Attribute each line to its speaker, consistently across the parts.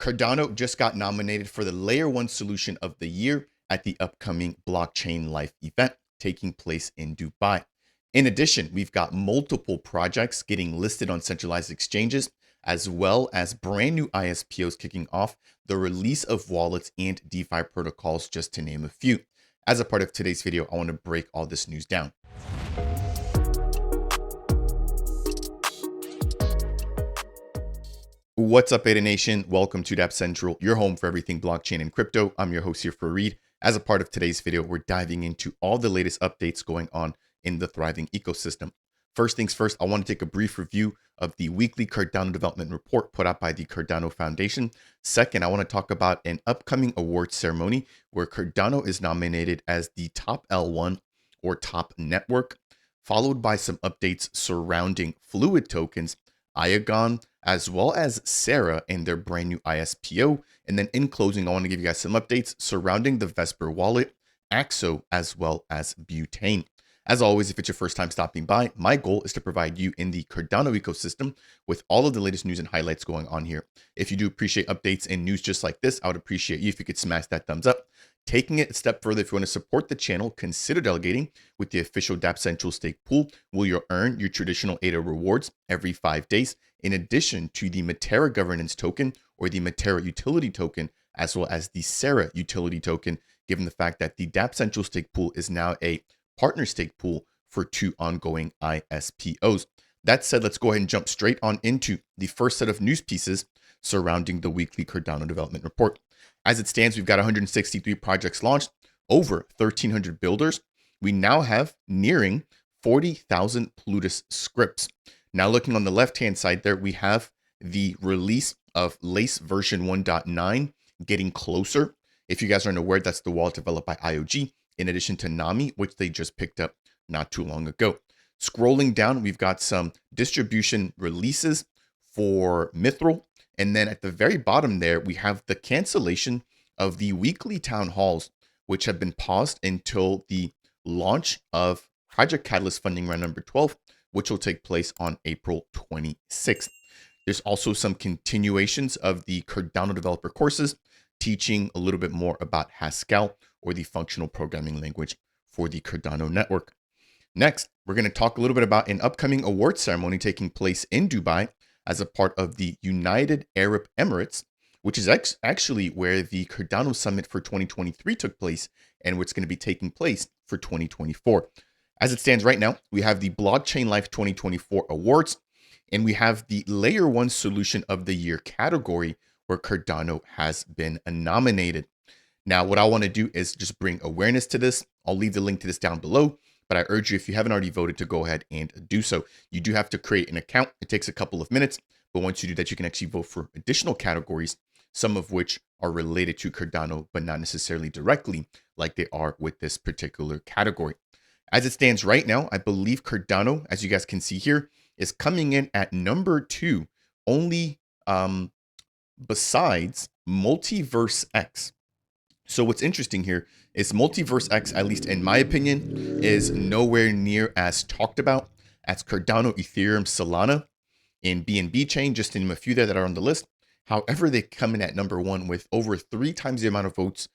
Speaker 1: Cardano just got nominated for the Layer 1 Solution of the Year at the upcoming Blockchain Life event taking place in Dubai. In addition, we've got multiple projects getting listed on centralized exchanges, as well as brand new ISPOs kicking off the release of wallets and DeFi protocols, just to name a few. As a part of today's video, I want to break all this news down. What's up, Beta Nation? Welcome to Dapp Central, your home for everything blockchain and crypto. I'm your host here for Reed. As a part of today's video, we're diving into all the latest updates going on in the thriving ecosystem. First things first, I want to take a brief review of the weekly Cardano development report put out by the Cardano Foundation. Second, I want to talk about an upcoming awards ceremony where Cardano is nominated as the top L1 or top network, followed by some updates surrounding FluidTokens, IAG, as well as Cerra and their brand new ISPO. And then in closing, I want to give you guys some updates surrounding the VESPR wallet, Axo, as well as Butane. As always, if it's your first time stopping by, my goal is to provide you in the Cardano ecosystem with all of the latest news and highlights going on here. If you do appreciate updates and news just like this, I would appreciate you if you could smash that thumbs up. Taking it a step further, if you want to support the channel, consider delegating with the official Dapp Central stake pool, where you'll earn your traditional ADA rewards every 5 days, in addition to the Matera governance token or the Matera utility token, as well as the Cerra utility token, given the fact that the Dapp Central stake pool is now a partner stake pool for 2 ongoing ISPOs. That said, let's go ahead and jump straight on into the first set of news pieces surrounding the weekly Cardano development report. As it stands, we've got 163 projects launched, over 1,300 builders. We now have nearing 40,000 Plutus scripts. Now looking on the left-hand side there, we have the release of Lace version 1.9 getting closer. If you guys aren't aware, that's the wallet developed by IAG, in addition to Nami, which they just picked up not too long ago. Scrolling down, we've got some distribution releases for Mithril. And then at the very bottom there, we have the cancellation of the weekly town halls, which have been paused until the launch of Project Catalyst funding round number 12, which will take place on April 26th. There's also some continuations of the Cardano developer courses, teaching a little bit more about Haskell, or the functional programming language for the Cardano network. Next, we're going to talk a little bit about an upcoming awards ceremony taking place in Dubai as a part of the United Arab Emirates, which is actually where the Cardano Summit for 2023 took place and what's going to be taking place for 2024. As it stands right now, we have the Blockchain Life 2024 awards, and we have the Layer 1 Solution of the Year category where Cardano has been nominated. Now, what I want to do is just bring awareness to this. I'll leave the link to this down below, but I urge you, if you haven't already voted, to go ahead and do so. You do have to create an account. It takes a couple of minutes, but once you do that, you can actually vote for additional categories, some of which are related to Cardano, but not necessarily directly like they are with this particular category. As it stands right now, I believe Cardano, as you guys can see here, is coming in at number 2, only besides Multiverse X. So what's interesting here is Multiverse X, at least in my opinion, is nowhere near as talked about as Cardano, Ethereum, Solana, and BNB chain, just to name a few there that are on the list. However, they come in at number 1 with over 3 times the amount of votes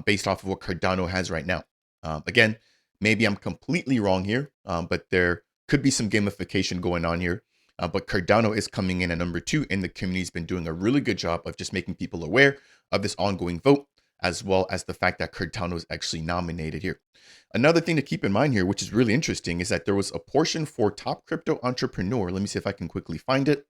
Speaker 1: based off of what Cardano has right now. Again, maybe I'm completely wrong here, but there could be some gamification going on here. But Cardano is coming in at number 2, and the community's been doing a really good job of just making people aware of this ongoing vote, as well as the fact that Cardano is actually nominated here. Another thing to keep in mind here, which is really interesting, is that there was a portion for top crypto entrepreneur. Let me see if I can quickly find it.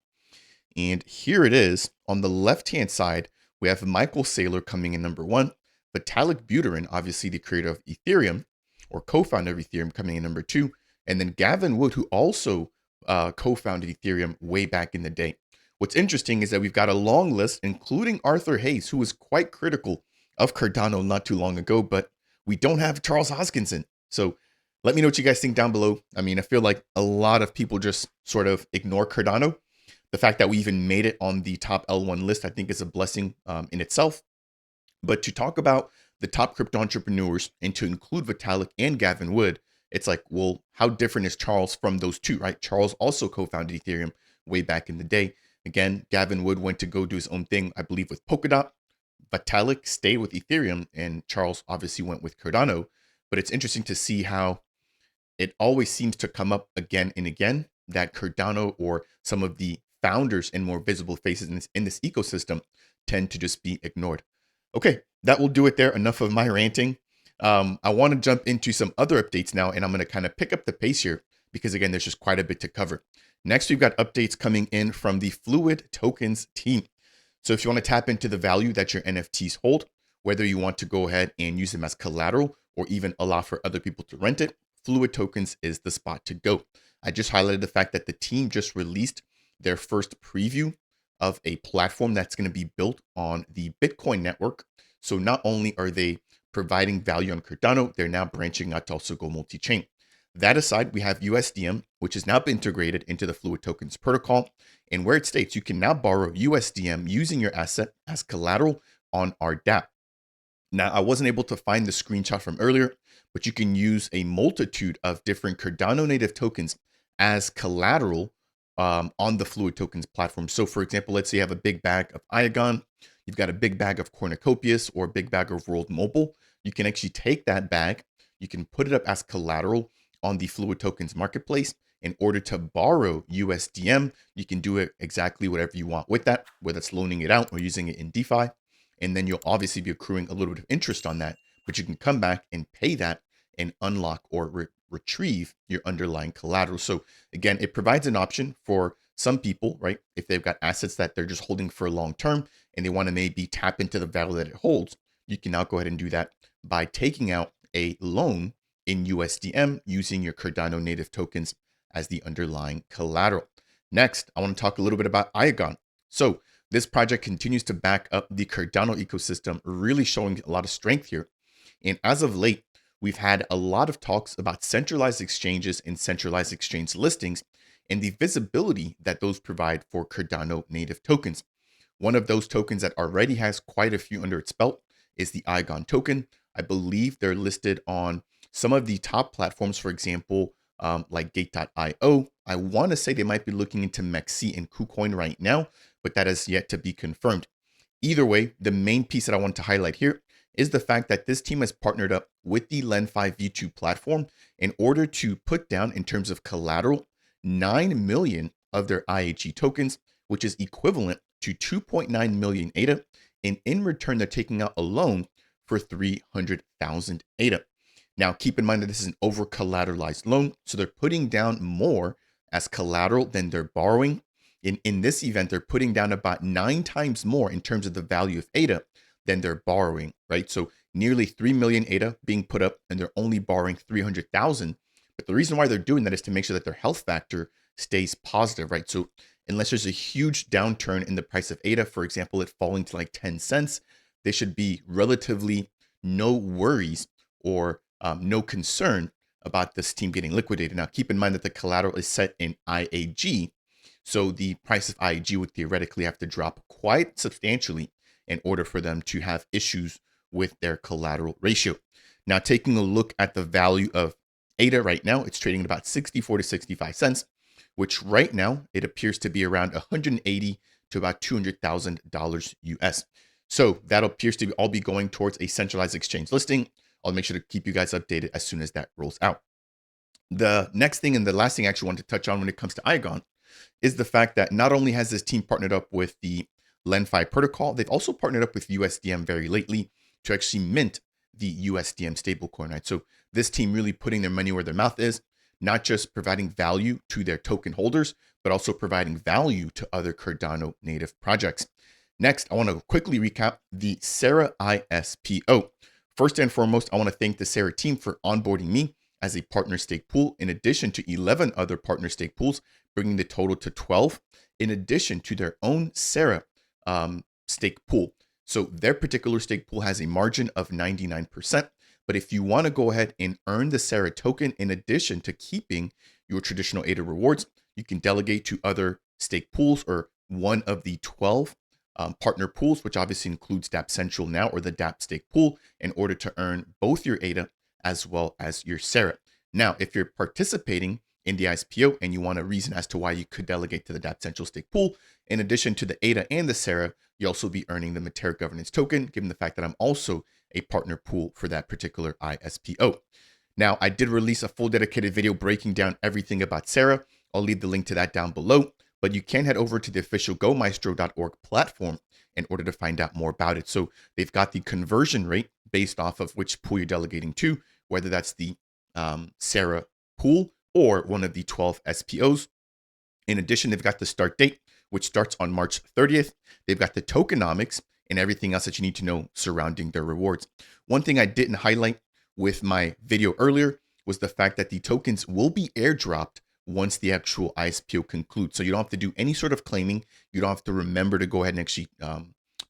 Speaker 1: And here it is. On the left-hand side, we have Michael Saylor coming in number 1. Vitalik Buterin, obviously the creator of Ethereum, or co-founder of Ethereum, coming in number 2. And then Gavin Wood, who also co-founded Ethereum way back in the day. What's interesting is that we've got a long list, including Arthur Hayes, who was quite critical of Cardano not too long ago, but we don't have Charles Hoskinson. So let me know what you guys think down below. I mean, I feel like a lot of people just sort of ignore Cardano. The fact that we even made it on the top L1 list, I think, is a blessing in itself. But to talk about the top crypto entrepreneurs and to include Vitalik and Gavin Wood, it's like, well, how different is Charles from those two, right? Charles also co-founded Ethereum way back in the day. Again, Gavin Wood went to go do his own thing, I believe, with Polkadot. Vitalik stayed with Ethereum, and Charles obviously went with Cardano. But it's interesting to see how it always seems to come up again and again that Cardano or some of the founders and more visible faces in this ecosystem tend to just be ignored. Okay, that will do it there. Enough of my ranting. I want to jump into some other updates now, and I'm going to kind of pick up the pace here because, again, there's just quite a bit to cover. Next, we've got updates coming in from the FluidTokens team. So if you want to tap into the value that your NFTs hold, whether you want to go ahead and use them as collateral or even allow for other people to rent it, FluidTokens is the spot to go. I just highlighted the fact that the team just released their first preview of a platform that's going to be built on the Bitcoin network. So not only are they providing value on Cardano, they're now branching out to also go multi-chain. That aside, we have USDM, which has now been integrated into the FluidTokens protocol, and where it states you can now borrow USDM using your asset as collateral on our Dapp. Now, I wasn't able to find the screenshot from earlier, but you can use a multitude of different Cardano native tokens as collateral on the FluidTokens platform. So for example, let's say you have a big bag of IAG, you've got a big bag of Cornucopias or a big bag of World Mobile. You can actually take that bag, you can put it up as collateral on the FluidTokens marketplace. In order to borrow USDM, you can do it exactly whatever you want with that, whether it's loaning it out or using it in DeFi. And then you'll obviously be accruing a little bit of interest on that, but you can come back and pay that and unlock or retrieve your underlying collateral. So again, it provides an option for some people, right? If they've got assets that they're just holding for a long term and they want to maybe tap into the value that it holds, you can now go ahead and do that by taking out a loan in USDM using your Cardano native tokens as the underlying collateral. Next, I want to talk a little bit about IAG. So this project continues to back up the Cardano ecosystem, really showing a lot of strength here. And as of late, we've had a lot of talks about centralized exchanges and centralized exchange listings and the visibility that those provide for Cardano native tokens. One of those tokens that already has quite a few under its belt is the IAG token. I believe they're listed on some of the top platforms, for example, like Gate.io. I want to say they might be looking into Mexi and KuCoin right now, but that is yet to be confirmed. Either way, the main piece that I want to highlight here is the fact that this team has partnered up with the Len5 V2 platform in order to put down, in terms of collateral, 9 million of their IAG tokens, which is equivalent to 2.9 million ADA. And in return, they're taking out a loan for 300,000 ADA. Now, keep in mind that this is an over-collateralized loan, so they're putting down more as collateral than they're borrowing. In this event, they're putting down about 9 times more in terms of the value of ADA than they're borrowing, right? So nearly 3 million ADA being put up, and they're only borrowing 300,000. But the reason why they're doing that is to make sure that their health factor stays positive, right? So unless there's a huge downturn in the price of ADA, for example, it falling to like 10 cents, there should be relatively no worries or no concern about this team getting liquidated. Now, keep in mind that the collateral is set in IAG. So the price of IAG would theoretically have to drop quite substantially in order for them to have issues with their collateral ratio. Now, taking a look at the value of ADA right now, it's trading at about 64 to 65 cents, which right now it appears to be around 180 to about $200,000 US. So that appears to all be going towards a centralized exchange listing. I'll make sure to keep you guys updated as soon as that rolls out. The next thing and the last thing I actually want to touch on when it comes to IAG is the fact that not only has this team partnered up with the Len5 protocol, they've also partnered up with USDM very lately to actually mint the USDM stablecoin, right? So this team really putting their money where their mouth is, not just providing value to their token holders, but also providing value to other Cardano native projects. Next, I want to quickly recap the Cerra ISPO. First and foremost, I want to thank the Cerra team for onboarding me as a partner stake pool, in addition to 11 other partner stake pools, bringing the total to 12, in addition to their own Cerra stake pool. So their particular stake pool has a margin of 99%. But if you want to go ahead and earn the Cerra token, in addition to keeping your traditional ADA rewards, you can delegate to other stake pools or one of the 12 partner pools, which obviously includes Dapp Central now, or the Dapp stake pool, in order to earn both your ADA as well as your Cerra. Now, if you're participating in the ISPO and you want a reason as to why you could delegate to the Dapp Central Stake Pool, in addition to the ADA and the Cerra, you'll also be earning the Matera Governance Token, given the fact that I'm also a partner pool for that particular ISPO. Now, I did release a full dedicated video breaking down everything about Cerra. I'll leave the link to that down below, but you can head over to the official gomaestro.org platform in order to find out more about it. So they've got the conversion rate based off of which pool you're delegating to, whether that's the Cerra pool or one of the 12 SPOs. In addition, they've got the start date, which starts on March 30th. They've got the tokenomics and everything else that you need to know surrounding their rewards. One thing I didn't highlight with my video earlier was the fact that the tokens will be airdropped once the actual ISPO concludes. So you don't have to do any sort of claiming. You don't have to remember to go ahead and actually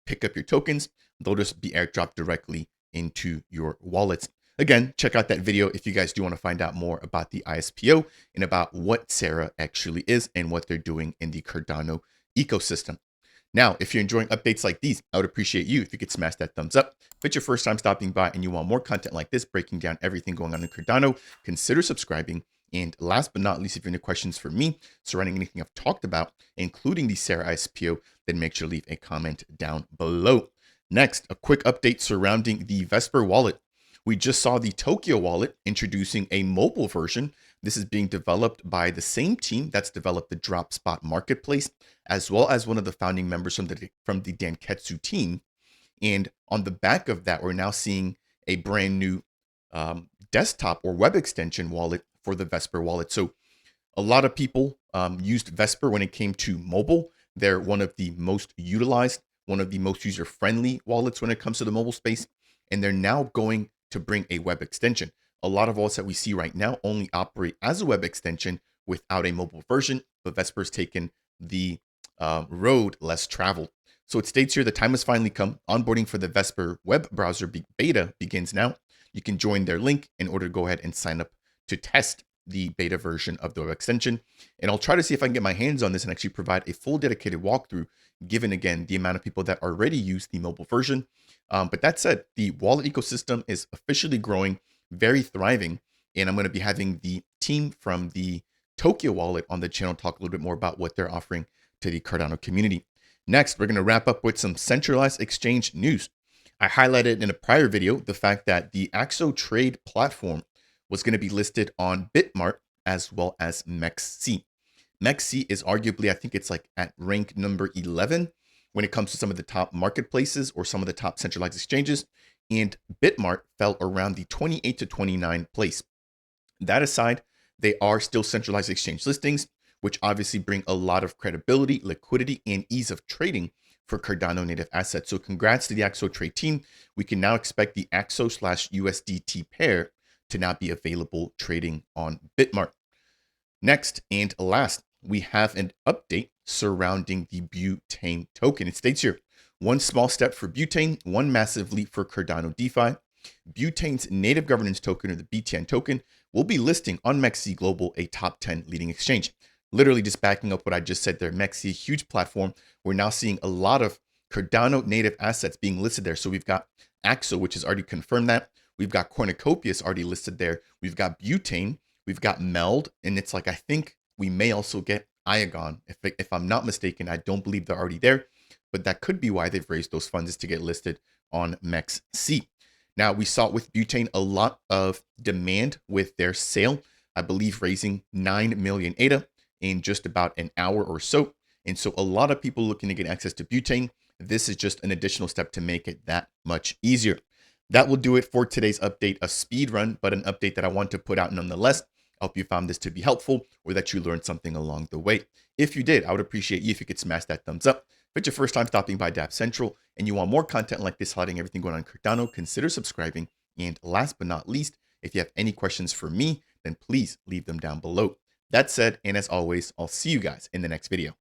Speaker 1: pick up your tokens. They'll just be airdropped directly into your wallets. Again, check out that video if you guys do want to find out more about the ISPO and about what Cerra actually is and what they're doing in the Cardano ecosystem. Now, if you're enjoying updates like these, I would appreciate you if you could smash that thumbs up. If it's your first time stopping by and you want more content like this, breaking down everything going on in Cardano, consider subscribing. And last but not least, if you have any questions for me surrounding anything I've talked about, including the Cerra ISPO, then make sure to leave a comment down below. Next, a quick update surrounding the VESPR wallet. We just saw the Tokyo wallet introducing a mobile version. This is being developed by the same team that's developed the Drop Spot marketplace, as well as one of the founding members from the Danketsu team. And on the back of that, we're now seeing a brand new desktop or web extension wallet for the VESPR wallet. So a lot of people used VESPR when it came to mobile. They're one of the most utilized, one of the most user-friendly wallets when it comes to the mobile space. And they're now going to bring a web extension. A lot of wallets that we see right now only operate as a web extension without a mobile version, but VESPR's taken the road less traveled. So it states here the time has finally come. Onboarding for the VESPR web browser beta begins now. You can join their link in order to go ahead and sign up to test the beta version of the web extension. And I'll try to see if I can get my hands on this and actually provide a full dedicated walkthrough, given again the amount of people that already use the mobile version. But that said, the wallet ecosystem is officially growing, very thriving. And I'm going to be having the team from the Tokyo wallet on the channel talk a little bit more about what they're offering to the Cardano community. Next, we're going to wrap up with some centralized exchange news. I highlighted in a prior video the fact that the Axo Trade platform was going to be listed on Bitmart as well as MEXC. MEXC is arguably, I think it's like at rank number 11 when it comes to some of the top marketplaces or some of the top centralized exchanges. And Bitmart fell around the 28 to 29 place. That aside, they are still centralized exchange listings, which obviously bring a lot of credibility, liquidity, and ease of trading for Cardano native assets. So congrats to the Axo Trade team. We can now expect the Axo/USDT pair to now be available trading on Bitmart. Next and last, we have an update surrounding the Butane token. It states here, one small step for Butane, one massive leap for Cardano DeFi. Butane's native governance token, or the BTN token, will be listing on MEXC Global, a top 10 leading exchange. Literally just backing up what I just said there, MEXC, huge platform. We're now seeing a lot of Cardano native assets being listed there. So we've got Axo, which has already confirmed that. We've got Cornucopias already listed there. We've got Butane. We've got Meld. And it's like, I think we may also get IAG. If I'm not mistaken, I don't believe they're already there. But that could be why they've raised those funds, is to get listed on MEXC. Now, we saw with Butane a lot of demand with their sale. I believe raising 9 million ADA in just about an hour or so. And so a lot of people looking to get access to Butane. This is just an additional step to make it that much easier. That will do it for today's update, a speed run, but an update that I want to put out nonetheless. I hope you found this to be helpful or that you learned something along the way. If you did, I would appreciate you if you could smash that thumbs up. If it's your first time stopping by Dapp Central and you want more content like this, highlighting everything going on in Cardano, consider subscribing. And last but not least, if you have any questions for me, then please leave them down below. That said, and as always, I'll see you guys in the next video.